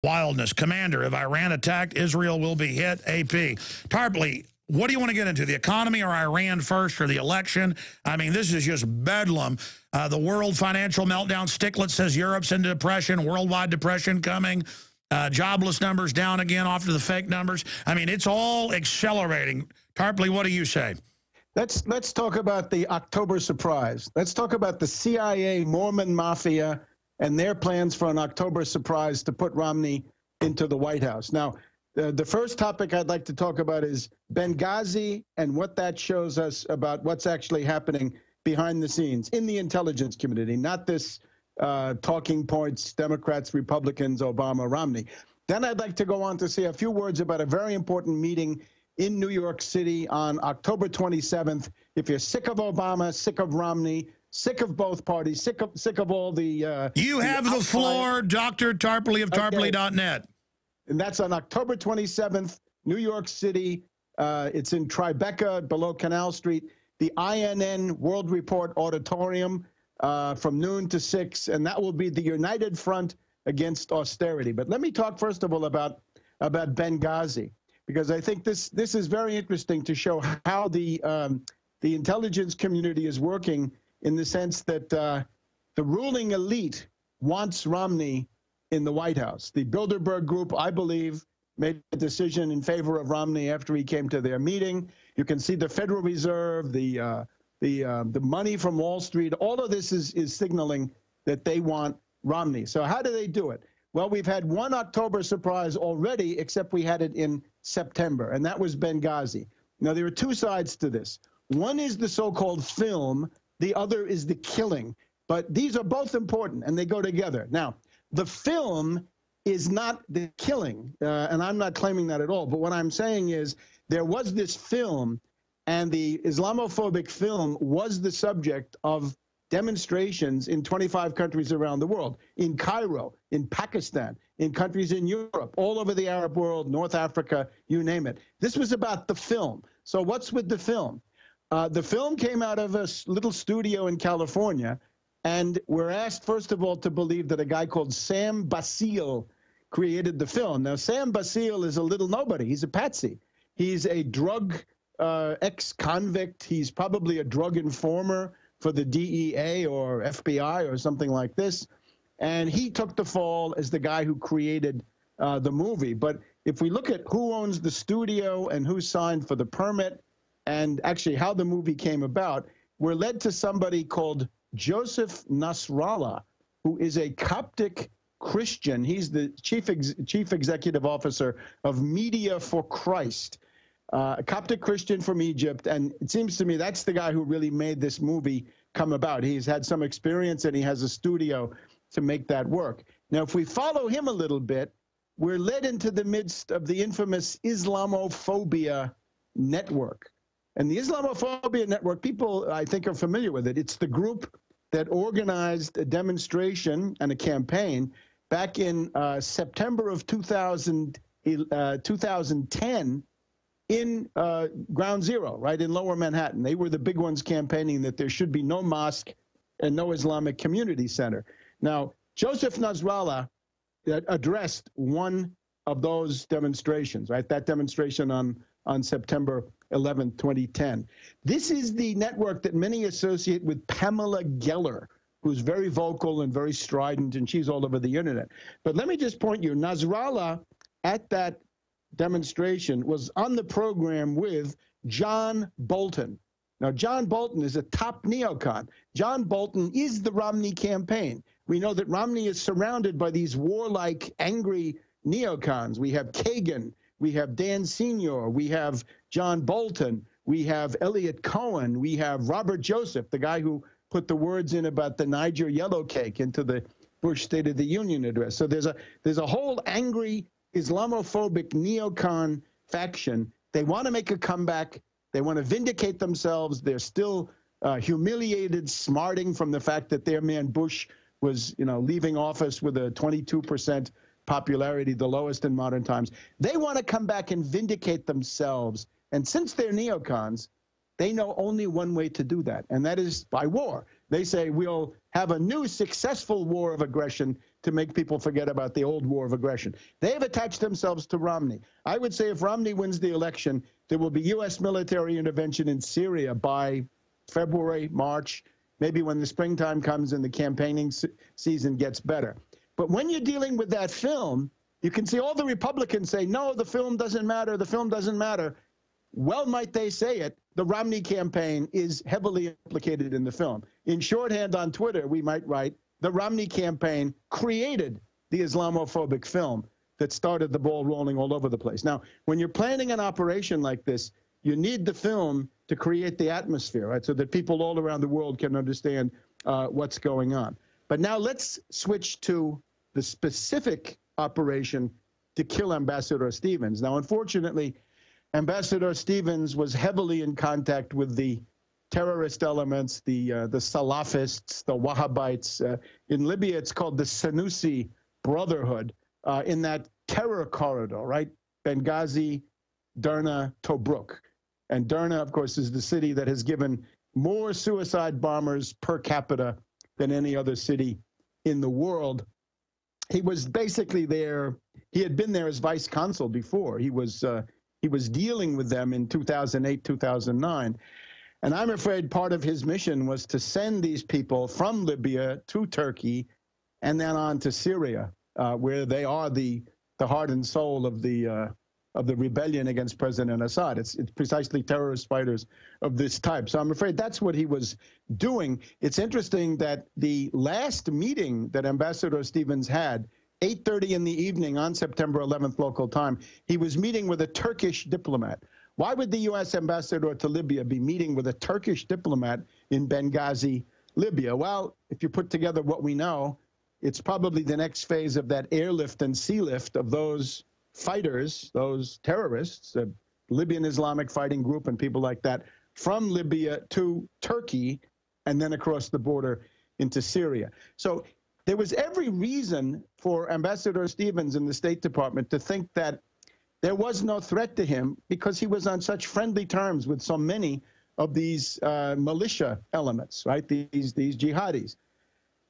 Wildness. Commander, if Iran attacked, Israel will be hit. AP. Tarpley, what do you want to get into? The economy or Iran first or the election? I mean, this is just bedlam. The world financial meltdown. Stiglitz says Europe's into depression, worldwide depression coming. Jobless numbers down again after the fake numbers. I mean, it's all accelerating. Tarpley, what do you say? Let's talk about the October surprise. Let's talk about the CIA, Mormon mafia, and their plans for an October surprise to put Romney into the White House. Now, the first topic I'd like to talk about is Benghazi and what that shows us about what's actually happening behind the scenes in the intelligence community, not this talking points, Democrats, Republicans, Obama, Romney. Then I'd like to go on to say a few words about a very important meeting in New York City on October 27th. If you're sick of Obama, sick of Romney, sick of both parties, sick of all the... you have the floor, Dr. Tarpley of Tarpley.net. And that's on October 27th, New York City. It's in Tribeca, below Canal Street. The INN World Report Auditorium from noon to 6. And that will be the united front against austerity. But let me talk, first of all, about Benghazi, because I think this is very interesting to show how the intelligence community is working, in the sense that the ruling elite wants Romney in the White House. The Bilderberg Group, I believe, made a decision in favor of Romney after he came to their meeting. You can see the Federal Reserve, the money from Wall Street. All of this is signaling that they want Romney. So how do they do it? Well, we've had one October surprise already, except we had it in September, and that was Benghazi. Now, there are two sides to this. One is the so-called film. The other is the killing. But these are both important, and they go together. Now, the film is not the killing, and I'm not claiming that at all. But what I'm saying is there was this film, and the Islamophobic film was the subject of demonstrations in 25 countries around the world, in Cairo, in Pakistan, in countries in Europe, all over the Arab world, North Africa, you name it. This was about the film. So what's with the film? The film came out of a little studio in California, and we're asked, first of all, to believe that a guy called Sam Basile created the film. Now, Sam Basile is a little nobody. He's a patsy. He's a drug ex-convict. He's probably a drug informer for the DEA or FBI or something like this. And he took the fall as the guy who created the movie. But if we look at who owns the studio and who signed for the permit, and actually how the movie came about, we're led to somebody called Joseph Nasrallah, who is a Coptic Christian. He's the chief executive officer of Media for Christ, a Coptic Christian from Egypt. And it seems to me that's the guy who really made this movie come about. He's had some experience, and he has a studio to make that work. Now, if we follow him a little bit, we're led into the midst of the infamous Islamophobia network. And the Islamophobia network, people, I think, are familiar with it. It's the group that organized a demonstration and a campaign back in September of 2010 in Ground Zero, right, in Lower Manhattan. They were the big ones campaigning that there should be no mosque and no Islamic community center. Now, Joseph Nasrallah addressed one of those demonstrations, right, that demonstration on September 11, 2010. This is the network that many associate with Pamela Geller, who's very vocal and very strident, and she's all over the internet. But let me just point you, Nasrallah at that demonstration was on the program with John Bolton. Now, John Bolton is a top neocon. John Bolton is the Romney campaign. We know that Romney is surrounded by these warlike, angry neocons. We have Kagan, we have Dan Senior, we have John Bolton, we have Elliot Cohen, we have Robert Joseph, the guy who put the words in about the Niger yellow cake into the Bush State of the Union address. So there's a whole angry Islamophobic neocon faction. They want to make a comeback. They want to vindicate themselves. They're still humiliated, smarting from the fact that their man Bush was, leaving office with a 22% popularity, the lowest in modern times. They want to come back and vindicate themselves. And since they're neocons, they know only one way to do that, and that is by war. They say we'll have a new successful war of aggression to make people forget about the old war of aggression. They've attached themselves to Romney. I would say if Romney wins the election, there will be U.S. military intervention in Syria by February, March, maybe when the springtime comes and the campaigning season gets better. But when you're dealing with that film, you can see all the Republicans say, no, the film doesn't matter, the film doesn't matter. Well, might they say it, the Romney campaign is heavily implicated in the film. In shorthand on Twitter, we might write, the Romney campaign created the Islamophobic film that started the ball rolling all over the place. Now, when you're planning an operation like this, you need the film to create the atmosphere, right, so that people all around the world can understand what's going on. But now let's switch to the specific operation to kill Ambassador Stevens. Now, unfortunately, Ambassador Stevens was heavily in contact with the terrorist elements, the Salafists, the Wahhabites. In Libya, it's called the Senussi Brotherhood, in that terror corridor, right? Benghazi, Derna, Tobruk. And Derna, of course, is the city that has given more suicide bombers per capita than any other city in the world. He was basically there. He had been there as vice consul before. He was dealing with them in 2008, 2009. And I'm afraid part of his mission was to send these people from Libya to Turkey and then on to Syria, where they are the heart and soul of the rebellion against President Assad. It's precisely terrorist fighters of this type. So I'm afraid that's what he was doing. It's interesting that the last meeting that Ambassador Stevens had, 8:30 in the evening on September 11th local time, he was meeting with a Turkish diplomat. Why would the U.S. ambassador to Libya be meeting with a Turkish diplomat in Benghazi, Libya? Well, if you put together what we know, it's probably the next phase of that airlift and sea lift of those fighters, those terrorists, the Libyan Islamic Fighting Group and people like that, from Libya to Turkey and then across the border into Syria. So there was every reason for Ambassador Stevens in the State Department to think that there was no threat to him because he was on such friendly terms with so many of these militia elements, right, these jihadis.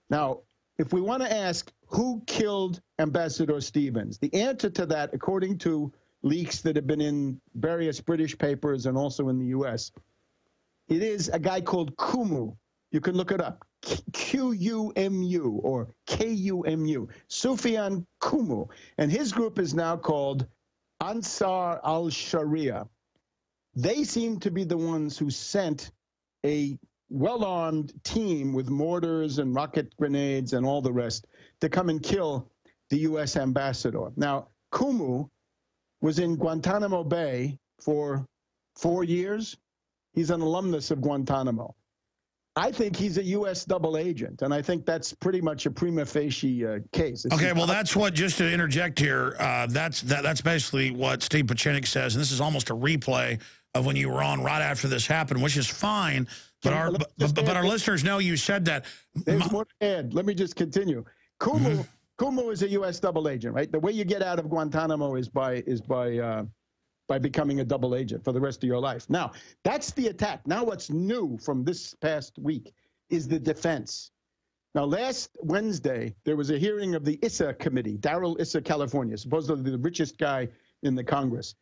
Now, if we want to ask who killed Ambassador Stevens, the answer to that, according to leaks that have been in various British papers and also in the U.S., it is a guy called Kumu. You can look it up, Q-U-M-U or K-U-M-U, Sufyan Kumu. And his group is now called Ansar al-Sharia. They seem to be the ones who sent a well-armed team with mortars and rocket grenades and all the rest to come and kill the U.S. ambassador. Now, Kumu was in Guantanamo Bay for 4 years. He's an alumnus of Guantanamo. I think he's a U.S. double agent, and I think that's pretty much a prima facie case. Okay, well, that's what, just to interject here, that's basically what Steve Pachinik says, and this is almost a replay of when you were on right after this happened, which is fine, but our listeners know you said that. There's more to add. Let me just continue. Kumu is a U.S. double agent, right? The way you get out of Guantanamo is by becoming a double agent for the rest of your life. Now, that's the attack. Now what's new from this past week is the defense. Now, last Wednesday, there was a hearing of the Issa Committee, Darrell Issa, California, supposedly the richest guy in the Congress.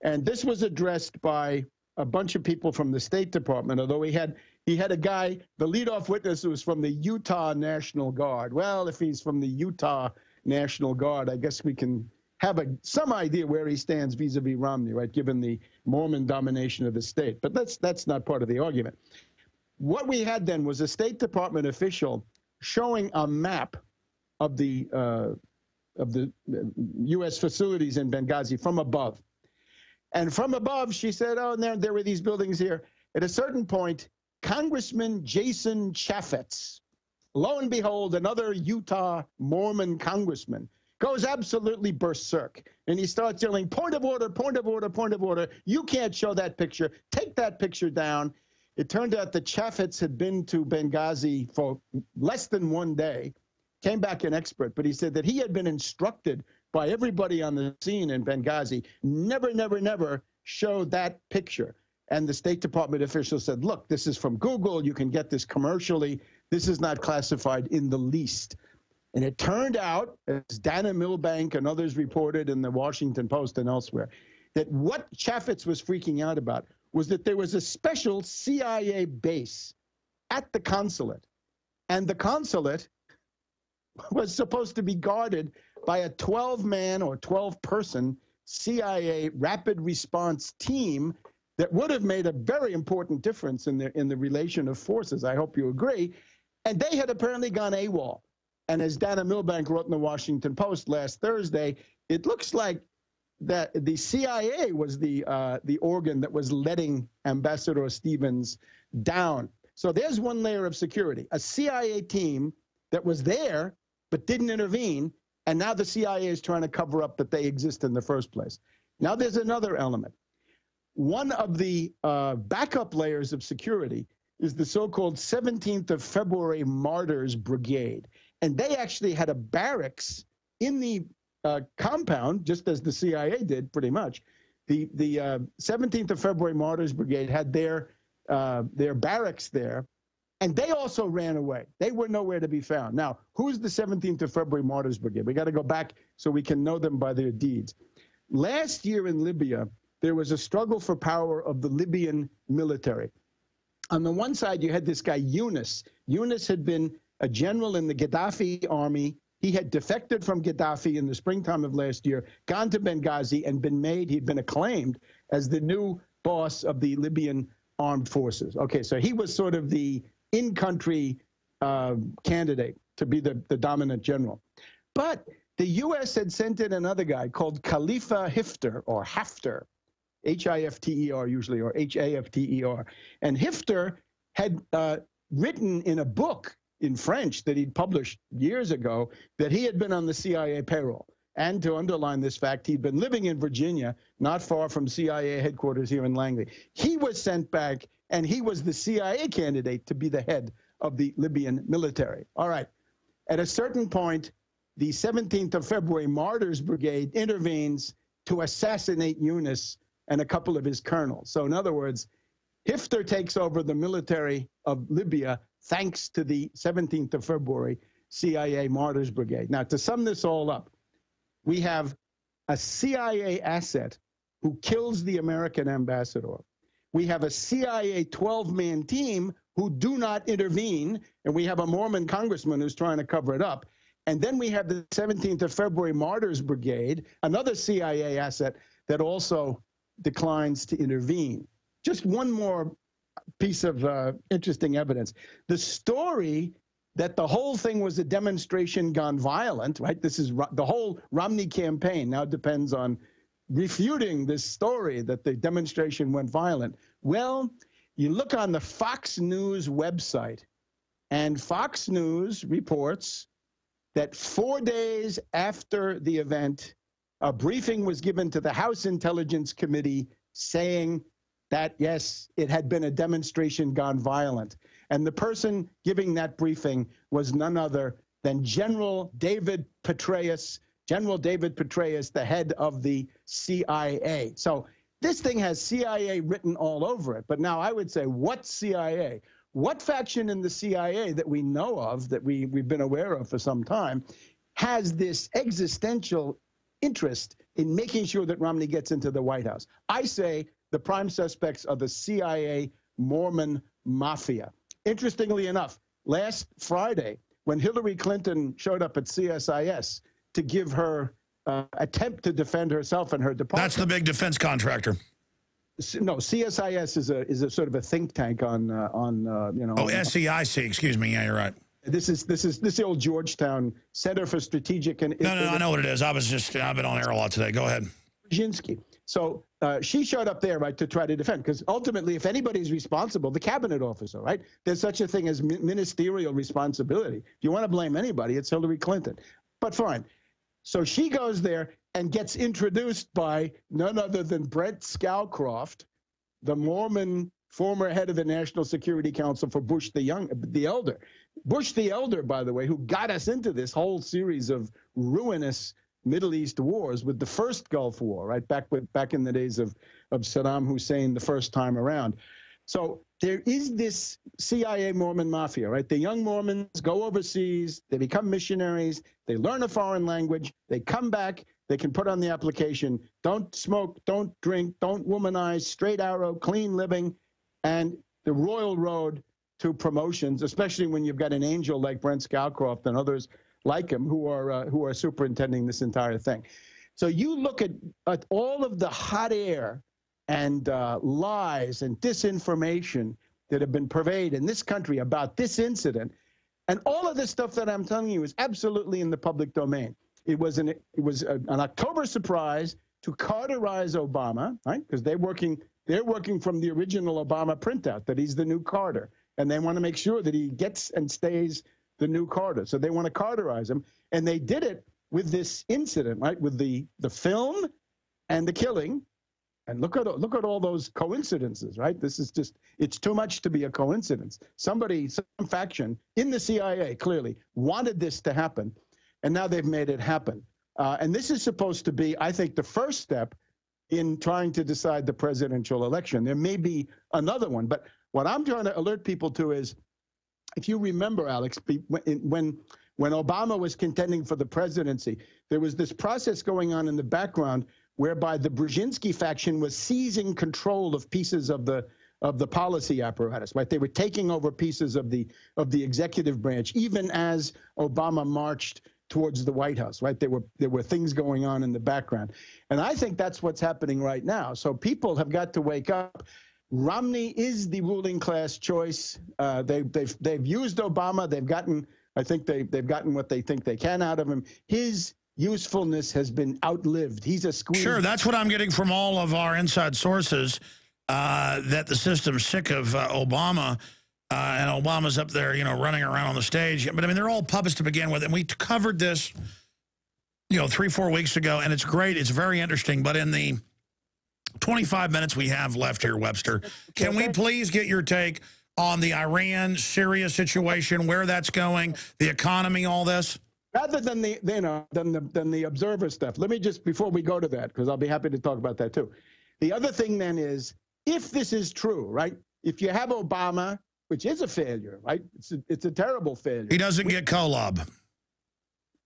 And this was addressed by a bunch of people from the State Department, although he had a guy, the leadoff witness, who was from the Utah National Guard. Well, if he's from the Utah National Guard, I guess we can have some idea where he stands vis-a-vis Romney, right, given the Mormon domination of the state. But that's not part of the argument. What we had then was a State Department official showing a map of the U.S. facilities in Benghazi from above. And from above, she said, oh, and there were these buildings here. At a certain point, Congressman Jason Chaffetz, lo and behold, another Utah Mormon congressman, goes absolutely berserk. And he starts yelling, point of order, point of order, point of order. You can't show that picture. Take that picture down. It turned out that Chaffetz had been to Benghazi for less than 1 day, came back an expert, but he said that he had been instructed by everybody on the scene in Benghazi, never, never, never show that picture. And the State Department official said, look, this is from Google. You can get this commercially. This is not classified in the least. And it turned out, as Dana Milbank and others reported in the Washington Post and elsewhere, that what Chaffetz was freaking out about was that there was a special CIA base at the consulate. And the consulate was supposed to be guarded by a 12-man or 12-person CIA rapid response team that would have made a very important difference in the relation of forces. I hope you agree. And they had apparently gone AWOL. And as Dana Milbank wrote in the Washington Post last Thursday, it looks like that the CIA was the organ that was letting Ambassador Stevens down. So there's one layer of security. A CIA team that was there but didn't intervene, and now the CIA is trying to cover up that they exist in the first place. Now there's another element. One of the backup layers of security is the so-called 17th of February Martyrs Brigade. And they actually had a barracks in the compound, just as the CIA did, pretty much. The 17th of February Martyrs Brigade had their barracks there, and they also ran away. They were nowhere to be found. Now, who's the 17th of February Martyrs Brigade? We got to go back so we can know them by their deeds. Last year in Libya, there was a struggle for power of the Libyan military. On the one side, you had this guy, Yunus. Yunus had been a general in the Gaddafi army. He had defected from Gaddafi in the springtime of last year, gone to Benghazi, and he'd been acclaimed as the new boss of the Libyan armed forces. Okay, so he was sort of the in-country candidate to be the dominant general. But the U.S. had sent in another guy called Khalifa Haftar, or Haftar, H-I-F-T-E-R usually, or H-A-F-T-E-R. And Haftar had written in a book in French that he'd published years ago that he had been on the CIA payroll. And to underline this fact, he'd been living in Virginia, not far from CIA headquarters here in Langley. He was sent back, and he was the CIA candidate to be the head of the Libyan military. All right. At a certain point, the 17th of February Martyrs Brigade intervenes to assassinate Yunus and a couple of his colonels. So in other words, Haftar takes over the military of Libya thanks to the 17th of February CIA Martyrs Brigade. Now, to sum this all up, we have a CIA asset who kills the American ambassador. We have a CIA 12-man team who do not intervene, and we have a Mormon congressman who's trying to cover it up. And then we have the 17th of February Martyrs Brigade, another CIA asset that also declines to intervene. Just one more piece of interesting evidence. The story that the whole thing was a demonstration gone violent, right? This is the whole Romney campaign now depends on refuting this story that the demonstration went violent. Well, you look on the Fox News website, and Fox News reports that 4 days after the event, a briefing was given to the House Intelligence Committee saying that, yes, it had been a demonstration gone violent. And the person giving that briefing was none other than General David Petraeus, the head of the CIA. So this thing has CIA written all over it. But now I would say, what CIA? What faction in the CIA that we know of, that we've been aware of for some time, has this existential interest in making sure that Romney gets into the White House? I say the prime suspects are the CIA Mormon mafia. Interestingly enough, last Friday, when Hillary Clinton showed up at CSIS to give her attempt to defend herself and her department. That's the big defense contractor. No, CSIS is a sort of a think tank on you know. Oh, SEIC, excuse me. Yeah, you're right. This is the old Georgetown Center for Strategic and No, I know what it is. I've been on air a lot today. Go ahead. Brzezinski. So she showed up there, right, to try to defend, because ultimately, if anybody's responsible, the cabinet officer, right? There's such a thing as ministerial responsibility. If you want to blame anybody, it's Hillary Clinton. But fine. So she goes there and gets introduced by none other than Brent Scowcroft, the Mormon former head of the National Security Council for Bush the Elder. Bush the Elder, by the way, who got us into this whole series of ruinous Middle East wars with the first Gulf War, right, back in the days of Saddam Hussein the first time around. So there is this CIA Mormon mafia, right? The young Mormons go overseas, they become missionaries, they learn a foreign language, they come back, they can put on the application, don't smoke, don't drink, don't womanize, straight arrow, clean living, and the royal road to promotions, especially when you've got an angel like Brent Scowcroft and others like him who are superintending this entire thing. So you look at all of the hot air and lies and disinformation that have been purveyed in this country about this incident, and all of this stuff that I'm telling you is absolutely in the public domain. It was an October surprise to Carterize Obama, right? Because they're working from the original Obama printout that he's the new Carter, and they want to make sure that he gets and stays the new Carter. So they want to Carterize him, and they did it with this incident, right? With the film and the killing. And look at all those coincidences, right? This is just, it's too much to be a coincidence. Some faction in the CIA clearly wanted this to happen, and now they've made it happen. And this is supposed to be, I think, the first step in trying to decide the presidential election. There may be another one, but what I'm trying to alert people to is, if you remember, Alex, when Obama was contending for the presidency, there was this process going on in the background whereby the Brzezinski faction was seizing control of pieces of the policy apparatus, right? They were taking over pieces of the executive branch, even as Obama marched towards the White House, right? There were things going on in the background. And I think that's what's happening right now. So people have got to wake up. Romney is the ruling class choice. They've used Obama. I think they've gotten what they think they can out of him. His usefulness has been outlived. He's a squeeze. Sure, that's what I'm getting from all of our inside sources, that the system's sick of Obama, and Obama's up there, running around on the stage. But, I mean, they're all puppets to begin with. And we covered this, 3-4 weeks ago, and it's great. It's very interesting. But in the 25 minutes we have left here, Webster, can we please get your take on the Iran-Syria situation, where that's going, the economy, all this? Rather than the observer stuff, let me just, before we go to that, because I'll be happy to talk about that too. The other thing then is, if this is true, right? If you have Obama, which is a failure, right? It's a terrible failure. He doesn't get Kolob.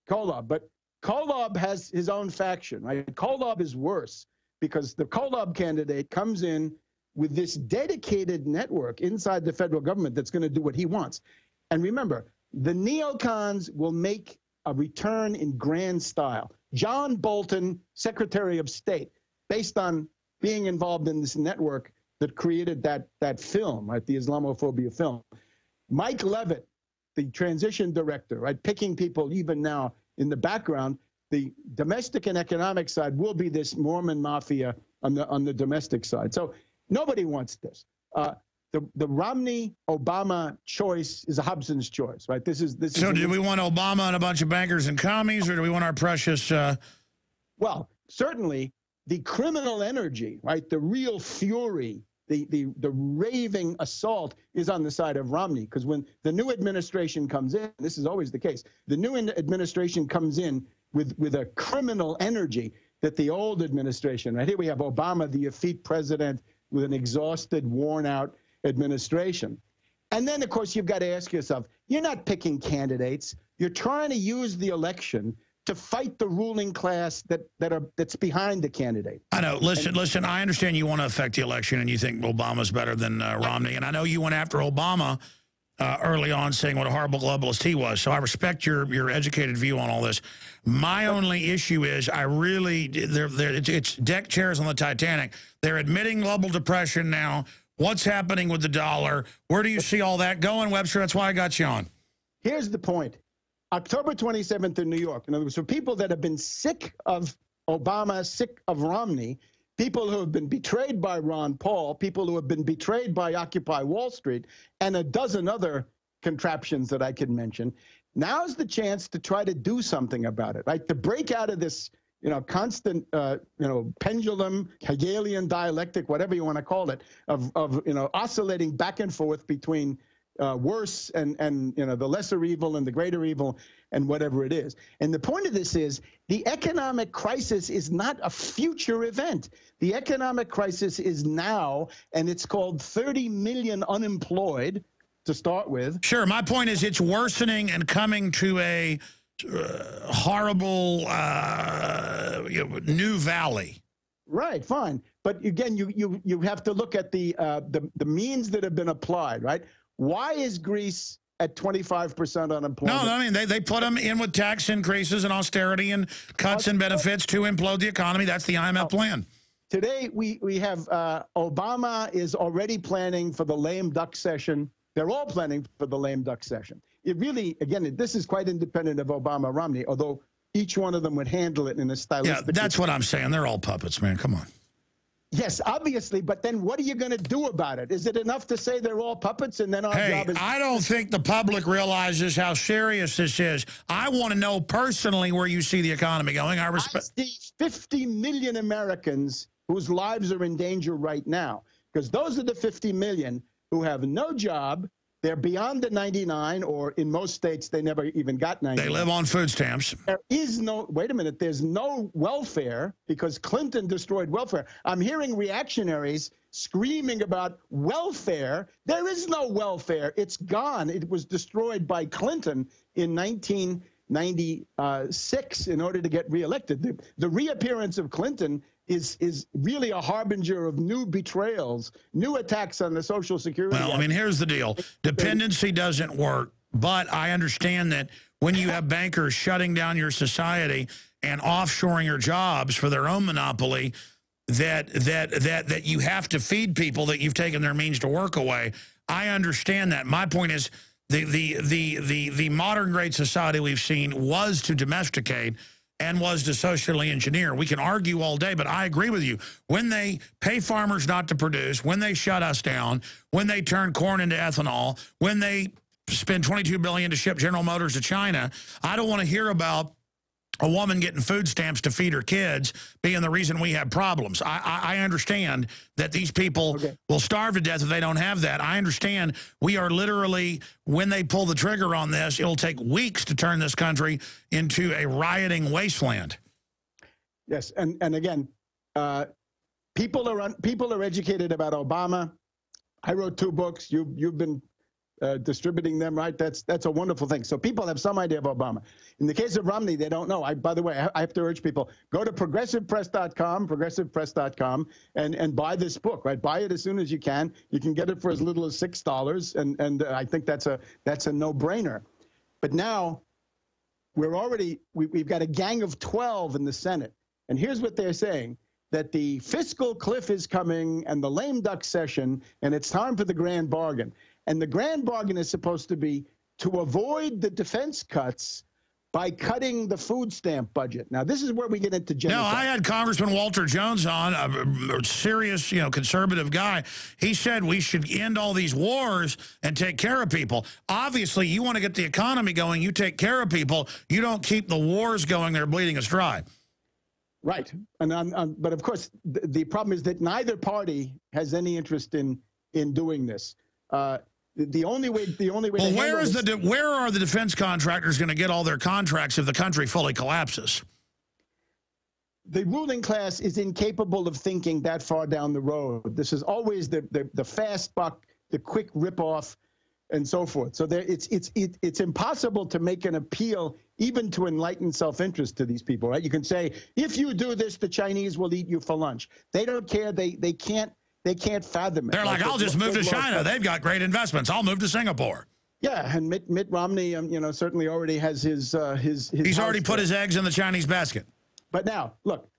But Kolob has his own faction, right? Kolob is worse, because the Kolob candidate comes in with this dedicated network inside the federal government that's going to do what he wants. And remember, the neocons will make a return in grand style. John Bolton, Secretary of State, based on being involved in this network that created that film, right, the Islamophobia film. Mike Levitt, the transition director, right, picking people even now in the background. The domestic and economic side will be this Mormon mafia on the domestic side. So nobody wants this. The Romney-Obama choice is a Hobson's choice, right? So do we want Obama and a bunch of bankers and commies, or do we want our precious... Well, certainly the criminal energy, right? The real fury, the raving assault is on the side of Romney, because when the new administration comes in, this is always the case, the new administration comes in with a criminal energy that the old administration, right? Here we have Obama, the effete president, with an exhausted, worn-out administration. And then, of course, you've got to ask yourself, you're not picking candidates. You're trying to use the election to fight the ruling class that's behind the candidate. I know. Listen, I understand you want to affect the election and you think Obama's better than Romney. And I know you went after Obama early on, saying what a horrible globalist he was. So I respect your educated view on all this. My only issue is it's deck chairs on the Titanic. They're admitting global depression now. What's happening with the dollar? Where do you see all that going, Webster? That's why I got you on. Here's the point. October 27th in New York. In other words, for people that have been sick of Obama, sick of Romney, people who have been betrayed by Ron Paul, people who have been betrayed by Occupy Wall Street, and a dozen other contraptions that I could mention. Now's the chance to try to do something about it, right? To break out of this, constant, pendulum, Hegelian dialectic, whatever you want to call it, of oscillating back and forth between worse and you know, the lesser evil and the greater evil and whatever it is. And the point of this is the economic crisis is not a future event. The economic crisis is now, and it's called 30 million unemployed to start with. Sure. My point is it's worsening and coming to a horrible new valley. Right, fine. But again, you have to look at the means that have been applied, right? Why is Greece at 25% unemployment? No, I mean, they put them in with tax increases and austerity and cuts and benefits to implode the economy. That's the IMF plan. Today, we have Obama is already planning for the lame duck session. They're all planning for the lame duck session. It really, again, this is quite independent of Obama-Romney, although each one of them would handle it in a stylistic. Yeah, that's what I'm saying. They're all puppets, man. Come on. Yes, obviously, but then what are you going to do about it? Is it enough to say they're all puppets and then our job is... I don't think the public realizes how serious this is. I want to know personally where you see the economy going. I see 50 million Americans whose lives are in danger right now, because those are the 50 million who have no job. They're beyond the 99, or in most states, they never even got 99. They live on food stamps. There is no, wait a minute, there's no welfare because Clinton destroyed welfare. I'm hearing reactionaries screaming about welfare. There is no welfare. It's gone. It was destroyed by Clinton in 1996 in order to get reelected. The reappearance of Clinton is really a harbinger of new betrayals, new attacks on the Social Security. Well, I mean, here's the deal. Dependency doesn't work, but I understand that when you have bankers shutting down your society and offshoring your jobs for their own monopoly, that you have to feed people that you've taken their means to work away. I understand that. My point is the modern great society we've seen was to domesticate and was to socially engineer. We can argue all day, but I agree with you. When they pay farmers not to produce, when they shut us down, when they turn corn into ethanol, when they spend $22 billion to ship General Motors to China, I don't want to hear about a woman getting food stamps to feed her kids being the reason we have problems. I understand that these people will starve to death if they don't have that. I understand we are literally, when they pull the trigger on this, it'll take weeks to turn this country into a rioting wasteland. Yes, and again, people are educated about Obama. I wrote 2 books. You've been distributing them, right? That's a wonderful thing. So people have some idea of Obama. In the case of Romney, they don't know. By the way, I have to urge people, go to progressivepress.com, and buy this book, right? Buy it as soon as you can. You can get it for as little as $6, and I think that's a no-brainer. But now we've got a gang of 12 in the Senate, and here's what they're saying: that the fiscal cliff is coming and the lame duck session, and it's time for the grand bargain. And the grand bargain is supposed to be to avoid the defense cuts by cutting the food stamp budget. Now, this is where we get into genocide. No, I had Congressman Walter Jones on, a serious, conservative guy. He said we should end all these wars and take care of people. Obviously, you want to get the economy going, you take care of people. You don't keep the wars going, they're bleeding us dry. Right. But, of course, the problem is that neither party has any interest in doing this. The only way. Well, where are the defense contractors going to get all their contracts if the country fully collapses? The ruling class is incapable of thinking that far down the road. This is always the fast buck, the quick ripoff, and so forth. So it's impossible to make an appeal even to enlightened self-interest to these people, right? You can say, if you do this, the Chinese will eat you for lunch. They don't care. They can't fathom it. They're like, I'll just move to China. They've got great investments. I'll move to Singapore. Yeah, and Mitt Romney, certainly already has his He's already put his eggs in the Chinese basket. But now, look,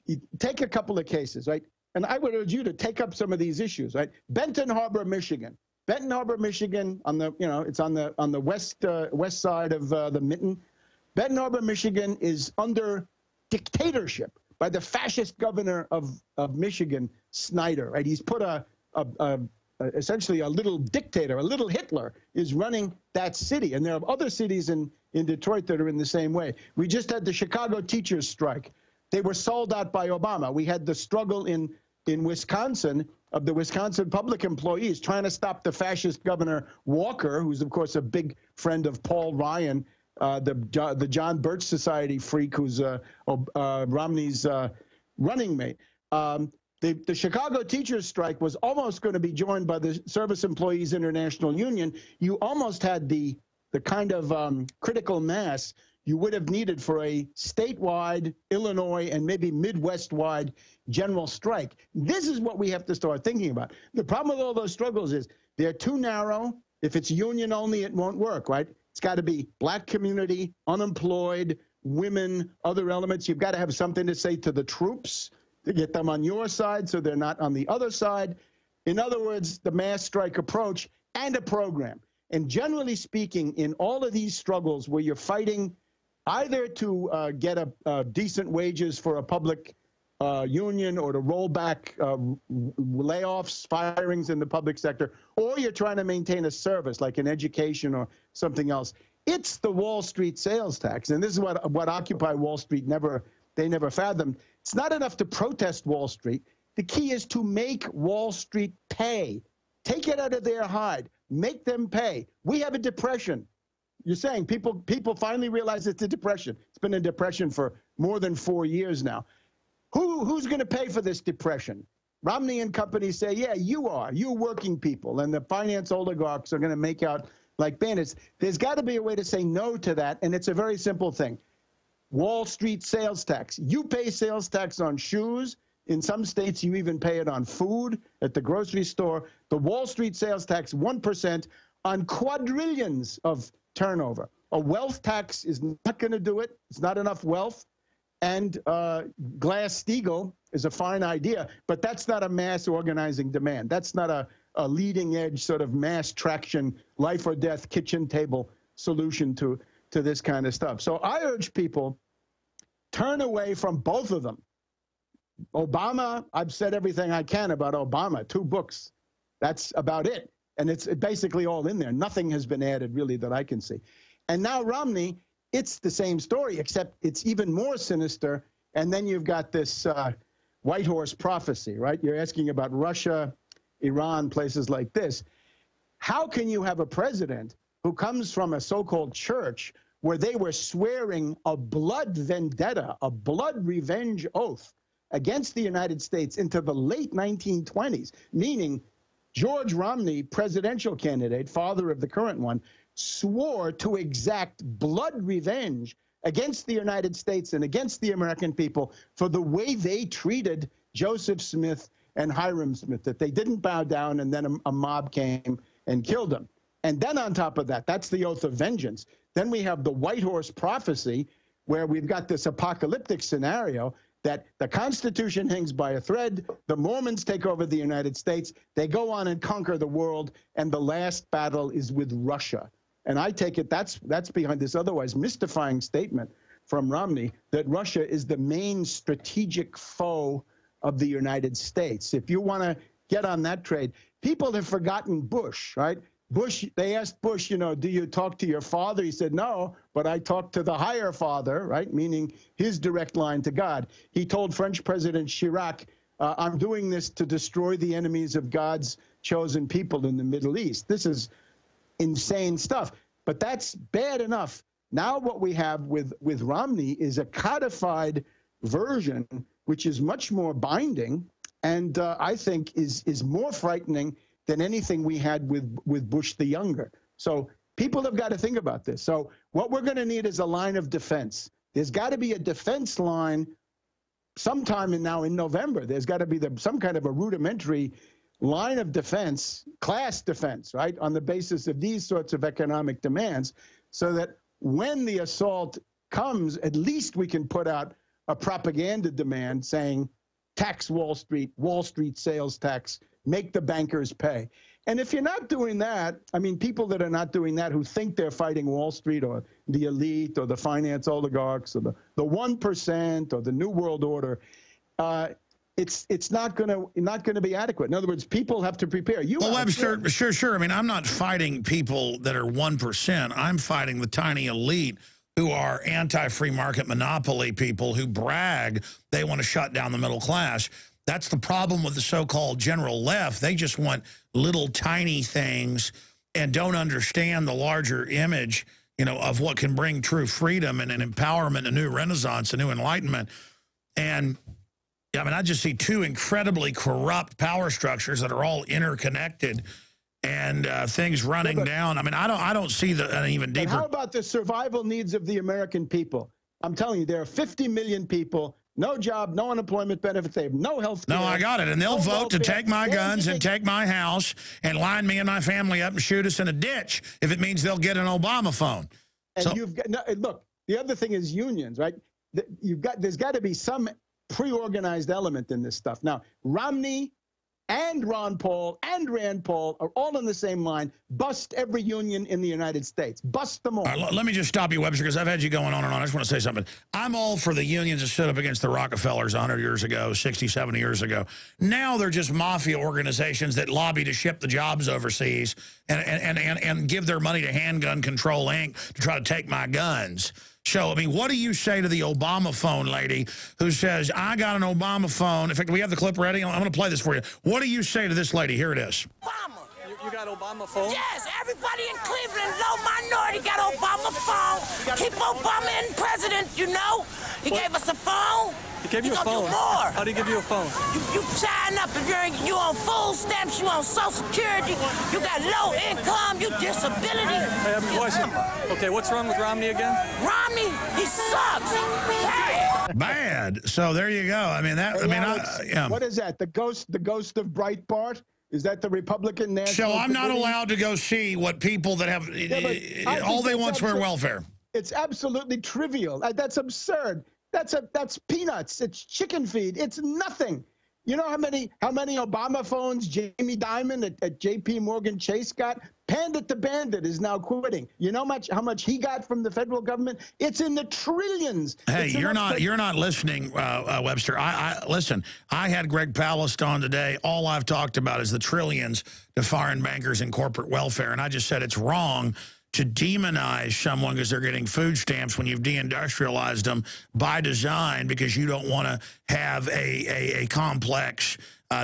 you take a couple of cases, right? And I would urge you to take up some of these issues, right? Benton Harbor, Michigan. Benton Harbor, Michigan, on the it's on the west side of the Mitten. Benton Harbor, Michigan, is under dictatorship by the fascist governor of Michigan, Snyder, right? He's put essentially a little dictator, a little Hitler, is running that city. And there are other cities in Detroit that are in the same way. We just had the Chicago teachers strike. They were sold out by Obama. We had the struggle in Wisconsin of the Wisconsin public employees trying to stop the fascist Governor Walker, who's, of course, a big friend of Paul Ryan, the John Birch Society freak who's Romney's running mate. The Chicago teachers strike was almost going to be joined by the Service Employees International Union. You almost had the kind of critical mass you would have needed for a statewide, Illinois, and maybe Midwest-wide general strike. This is what we have to start thinking about. The problem with all those struggles is they're too narrow. If it's union only, it won't work, right? It's got to be black community, unemployed, women, other elements. You've got to have something to say to the troops to get them on your side so they're not on the other side. In other words, the mass strike approach and a program. And generally speaking, in all of these struggles where you're fighting either to get decent wages for a public union or to roll back layoffs, firings in the public sector, or you're trying to maintain a service like an education or something else, it's the Wall Street sales tax. And this is what Occupy Wall Street never fathomed. It's not enough to protest Wall Street. The key is to make Wall Street pay. Take it out of their hide. Make them pay. We have a depression. You're saying people finally realize it's a depression. It's been a depression for more than 4 years now. Who's going to pay for this depression? Romney and company say, yeah, you are. You working people. And the finance oligarchs are going to make out like bandits. There's got to be a way to say no to that, and it's a very simple thing. Wall Street sales tax. You pay sales tax on shoes. In some states, you even pay it on food at the grocery store. The Wall Street sales tax, 1% on quadrillions of turnover. A wealth tax is not going to do it. It's not enough wealth. And Glass-Steagall is a fine idea, but that's not a mass organizing demand. That's not a leading edge sort of mass traction, life or death kitchen table solution to this kind of stuff. So I urge people, turn away from both of them. Obama, I've said everything I can about Obama, 2 books. That's about it. And it's basically all in there. Nothing has been added, really, that I can see. And now Romney, it's the same story, except it's even more sinister. And then you've got this White Horse prophecy, right? You're asking about Russia, Iran, places like this. How can you have a president who comes from a so-called church where they were swearing a blood vendetta, a blood revenge oath against the United States into the late 1920s, meaning George Romney, presidential candidate, father of the current one, swore to exact blood revenge against the United States and against the American people for the way they treated Joseph Smith and Hiram Smith, that they didn't bow down and then a mob came and killed them. And then on top of that, that's the oath of vengeance. Then we have the White Horse prophecy, where we've got this apocalyptic scenario that the Constitution hangs by a thread, the Mormons take over the United States, they go on and conquer the world, and the last battle is with Russia. And I take it that's behind this otherwise mystifying statement from Romney that Russia is the main strategic foe of the United States. If you want to get on that trade, people have forgotten Bush, right? Bush, they asked Bush, you know, do you talk to your father? He said, no, but I talk to the higher father, right? Meaning his direct line to God. He told French President Chirac, I'm doing this to destroy the enemies of God's chosen people in the Middle East. This is insane stuff, but that's bad enough. Now what we have with Romney is a codified version, which is much more binding, and I think is more frightening than anything we had with Bush the Younger. So people have got to think about this. So what we're going to need is a line of defense. There's got to be a defense line sometime in November. There's got to be some kind of a rudimentary line of defense, class defense, right, on the basis of these sorts of economic demands, so that when the assault comes, at least we can put out a propaganda demand saying, tax Wall Street sales tax, make the bankers pay. And if you're not doing that, I mean, people that are not doing that, who think they're fighting Wall Street or the elite or the finance oligarchs or the 1% or the New World Order, it's not going to be adequate. In other words, people have to prepare. Well, Webster, sure. I mean, I'm not fighting people that are 1%. I'm fighting the tiny elite who are anti-free market monopoly people who brag they want to shut down the middle class. That's the problem with the so-called general left. They just want little tiny things and don't understand the larger image, you know, of what can bring true freedom and an empowerment, a new renaissance, a new enlightenment. And I mean, I just see two incredibly corrupt power structures that are all interconnected and things running down. I mean, I don't see an even deeper. How about the survival needs of the American people? I'm telling you, there are 50 million people, no job, no unemployment benefits, they have no health care. No, I got it. And they'll vote to take my guns and take my house and line me and my family up and shoot us in a ditch if it means they'll get an Obama phone. And so, you've got, no, look, the other thing is unions, right? There's got to be some pre-organized element in this stuff. Now, Romney and Ron Paul and Rand Paul are all in the same line. Bust every union in the United States. Bust them all. Let me just stop you, Webster, because I've had you going on and on. I just want to say something. I'm all for the unions that stood up against the Rockefellers 100 years ago, 60, 70 years ago. Now they're just mafia organizations that lobby to ship the jobs overseas and give their money to Handgun Control, Inc. to try to take my guns. So, I mean, what do you say to the Obama phone lady who says, I got an Obama phone? In fact, we have the clip ready. I'm going to play this for you. What do you say to this lady? Here it is. Obama. You got Obama phone? Yes, everybody in Cleveland, low minority, got Obama phone. Keep Obama in president, you know. He gave us a phone. He gave you a phone? Do more. How did he give you a phone? You sign up if you on food stamps, you on Social Security, you got low income, you disability. Hey, I have a question. Okay, what's wrong with Romney again? Romney, he sucks. Bad. So there you go. I mean, that. I mean, yeah. What is that? The ghost of Breitbart? Is that the Republican National? So I'm not allowed to go see what people that have all they want is welfare. It's absolutely trivial. That's absurd. That's peanuts. It's chicken feed. It's nothing. You know how many Obama phones Jamie Dimon at J.P. Morgan Chase got? Pandit the Bandit is now quitting. You know how much he got from the federal government? It's in the trillions. Hey, you're not listening, Webster. Listen. I had Greg Palast on today. All I've talked about is the trillions to foreign bankers and corporate welfare, and I just said it's wrong to demonize someone because they're getting food stamps when you've deindustrialized them by design because you don't want to have a complex,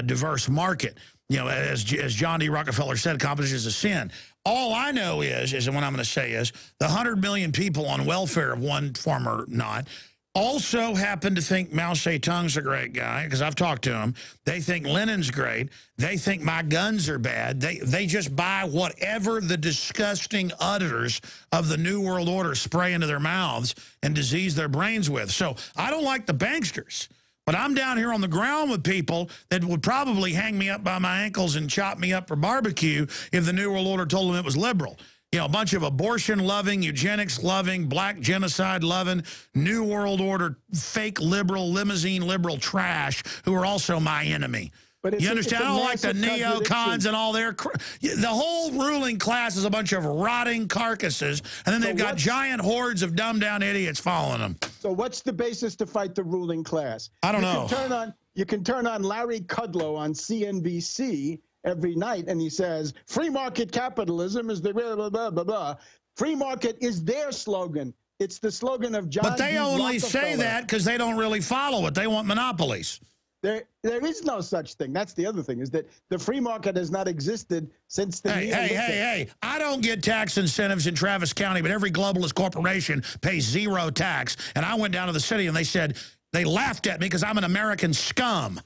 diverse market. You know, as John D. Rockefeller said, competition is a sin. All I know is, and what I'm going to say is, the 100 million people on welfare of one form or not also happen to think Mao Zedong's a great guy, because I've talked to him. They think Lenin's great. They think my guns are bad. They just buy whatever the disgusting udders of the New World Order spray into their mouths and disease their brains with. So I don't like the banksters. But I'm down here on the ground with people that would probably hang me up by my ankles and chop me up for barbecue if the New World Order told them it was liberal. You know, a bunch of abortion-loving, eugenics-loving, black genocide-loving, New World Order, fake liberal, limousine liberal trash who are also my enemy. But you understand? I don't like the neocons and all their... The whole ruling class is a bunch of rotting carcasses, and then they've got giant hordes of dumbed-down idiots following them. So what's the basis to fight the ruling class? I don't know. You can turn on Larry Kudlow on CNBC every night, and he says, free market capitalism is the blah, blah, blah, blah, blah. Free market is their slogan. It's the slogan of John D. But they only say that because they don't really follow it. They want monopolies. There is no such thing. That's the other thing, is that the free market has not existed since the... Hey, I don't get tax incentives in Travis County, but every globalist corporation pays zero tax. And I went down to the city and they said, they laughed at me because I'm an American scum.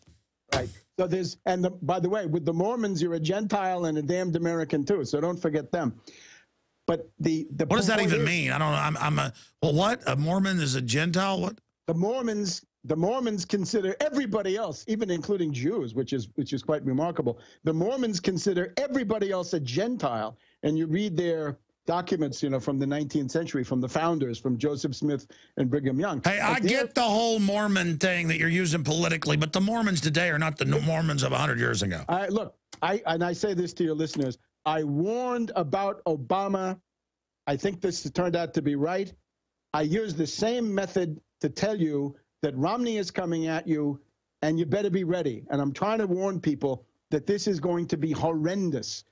Right. So there's, by the way, with the Mormons, you're a Gentile and a damned American too, so don't forget them. But what does that even mean? I don't know. Well, what? A Mormon is a Gentile? What? The Mormons consider everybody else, even including Jews, which is quite remarkable. The Mormons consider everybody else a Gentile, and you read their documents, you know, from the 19th century, from the founders, from Joseph Smith and Brigham Young. Hey, I get the whole Mormon thing that you're using politically, but the Mormons today are not the Mormons of 100 years ago. Look, I say this to your listeners. I warned about Obama. I think this turned out to be right. I used the same method to tell you that Romney is coming at you, and you better be ready. And I'm trying to warn people that this is going to be horrendous,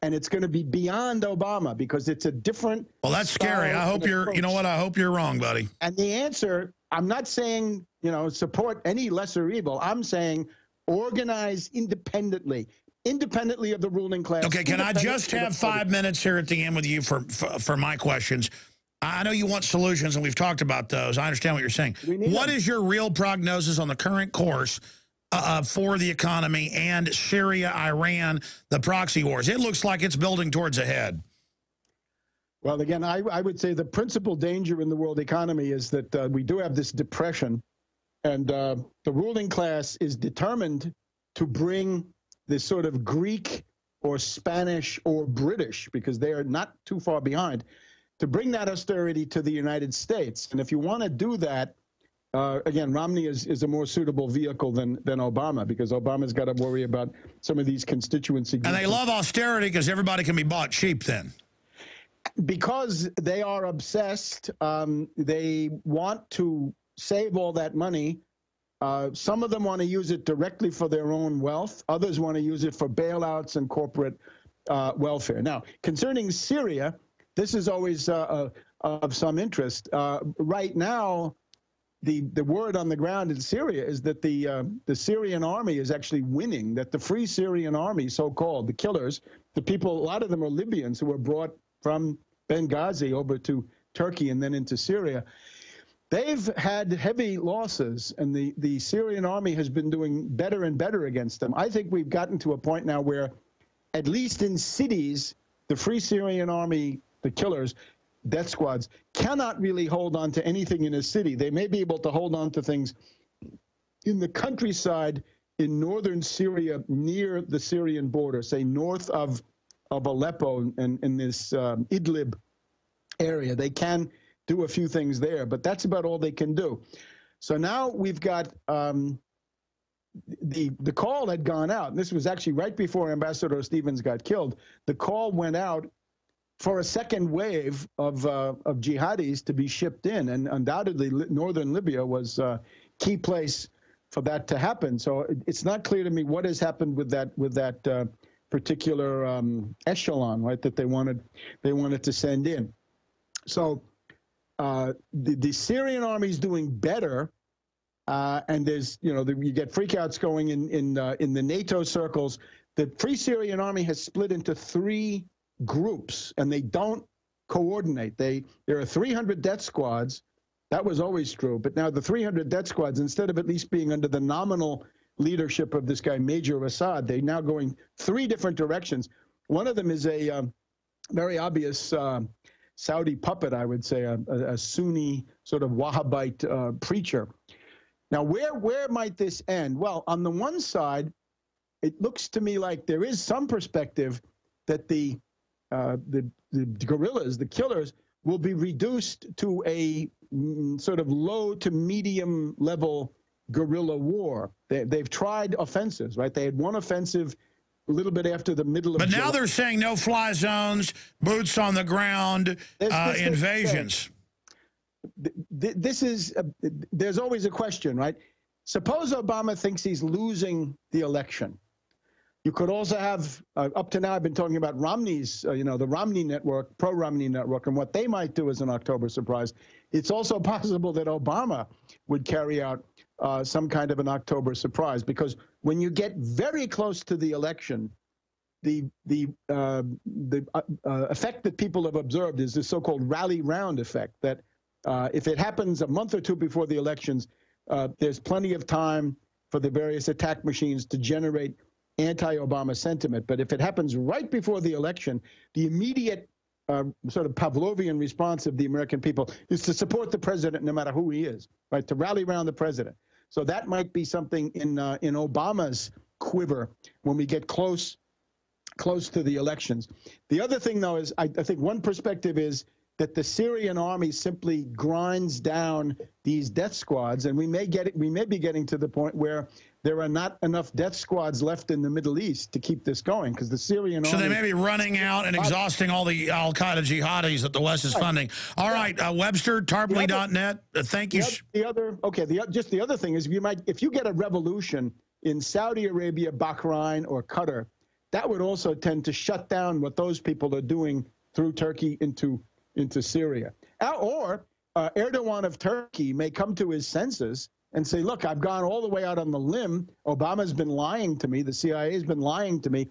and it's going to be beyond Obama because it's a different... Well, that's scary. I hope you're, you know what, I hope you're wrong, buddy. And the answer, I'm not saying, you know, support any lesser evil. I'm saying organized independently of the ruling class. Okay, can I just have 5 minutes here at the end with you for my questions? I know you want solutions, and we've talked about those. I understand what you're saying. What is your real prognosis on the current course for the economy and Syria, Iran, the proxy wars? It looks like it's building towards a head. Well, again, I would say the principal danger in the world economy is that we do have this depression, and the ruling class is determined to bring this sort of Greek or Spanish or British, because they are not too far behind, to bring that austerity to the United States. And if you want to do that, again, Romney is a more suitable vehicle than Obama, because Obama's got to worry about some of these constituency groups. And they love austerity because everybody can be bought cheap then. Because they are obsessed. They want to save all that money. Some of them want to use it directly for their own wealth. Others want to use it for bailouts and corporate welfare. Now, concerning Syria, this is always of some interest. Right now, the word on the ground in Syria is that the Syrian army is actually winning, that the Free Syrian Army, so-called, the killers, the people, a lot of them are Libyans who were brought from Benghazi over to Turkey and then into Syria. They've had heavy losses, and the Syrian army has been doing better and better against them. I think we've gotten to a point now where, at least in cities, the Free Syrian Army, the killers, death squads, cannot really hold on to anything in a city. They may be able to hold on to things in the countryside in northern Syria near the Syrian border, say north of Aleppo and in this Idlib area. They can do a few things there, but that's about all they can do. So now we've got the call had gone out. And this was actually right before Ambassador Stevens got killed. The call went out for a second wave of jihadis to be shipped in, and undoubtedly northern Libya was a key place for that to happen. So it's not clear to me what has happened with that particular echelon, right, that they wanted to send in. So the Syrian army is doing better, and there's you get freakouts going in the NATO circles. The Free Syrian Army has split into 3 groups, and they don't coordinate. There are 300 death squads. That was always true, but now the 300 death squads, instead of at least being under the nominal leadership of this guy Major Assad, they're now going 3 different directions. One of them is a very obvious Saudi puppet, I would say, a Sunni sort of Wahhabite preacher. Now, where might this end? Well, on the one side, it looks to me like there is some perspective that the guerrillas, the killers, will be reduced to a sort of low to medium level guerrilla war. They've tried offensives, right? They had one offensive a little bit after the middle of But now July. they're saying no-fly zones, boots on the ground, invasions. There's always a question, right? Suppose Obama thinks he's losing the election. You could also have, up to now, I've been talking about Romney's, the Romney network, pro-Romney network, and what they might do as an October surprise. It's also possible that Obama would carry out some kind of an October surprise, because when you get very close to the election, the effect that people have observed is the so-called rally round effect, that if it happens a month or 2 before the elections, there's plenty of time for the various attack machines to generate anti-Obama sentiment. But if it happens right before the election, the immediate sort of Pavlovian response of the American people is to support the president no matter who he is, right, to rally around the president. So that might be something in Obama's quiver when we get close to the elections. The other thing, though, is I think one perspective is that the Syrian army simply grinds down these death squads, and we may be getting to the point where there are not enough death squads left in the Middle East to keep this going, because the Syrian army... So they may be running out and exhausting all the al-Qaeda jihadis that the West is funding. All right, Webster, Tarpley.net, thank you. Just the other thing is, if you get a revolution in Saudi Arabia, Bahrain, or Qatar, that would also tend to shut down what those people are doing through Turkey into Syria. Or Erdogan of Turkey may come to his senses and say, look, I've gone all the way out on the limb. Obama's been lying to me. The CIA has been lying to me.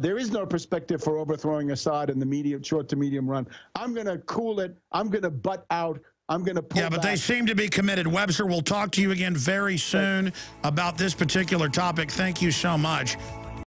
There is no perspective for overthrowing Assad in the short to medium run. I'm going to cool it. I'm going to butt out. I'm going to pull Yeah, but back. they seem to be committed. Webster, we'll talk to you again very soon about this particular topic. Thank you so much.